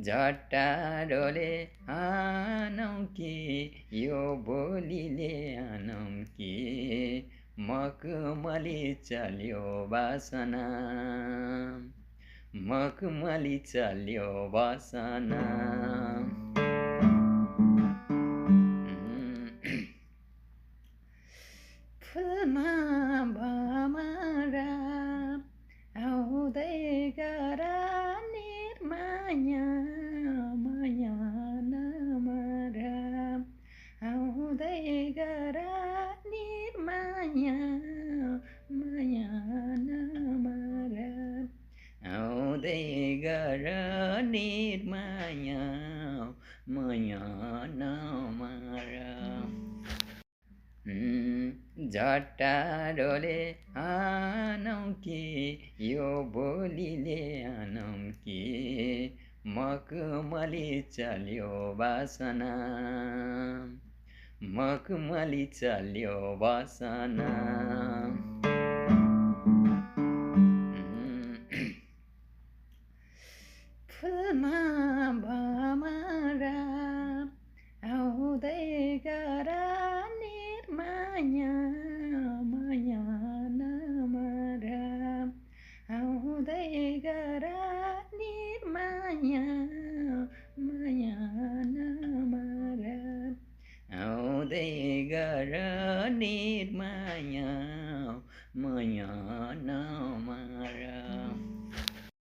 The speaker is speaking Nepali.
झट्टारोले आनौ कि यो बोलीले आनौ कि मखमली चल्यो बासना मखमली चल्यो बासना फुलमा भमरा आउँदै गर निर्माया माया नमरा आउँदै गर निर्माया माया नमरा आउँदै गर निर्माया माया नमरा झट्टारोले आनौ कि यो बोलीले आनौ कि मखमली चल्यो बासना मखमली चल्यो बासना फुलमा भमरा आउँदै गर निर्माया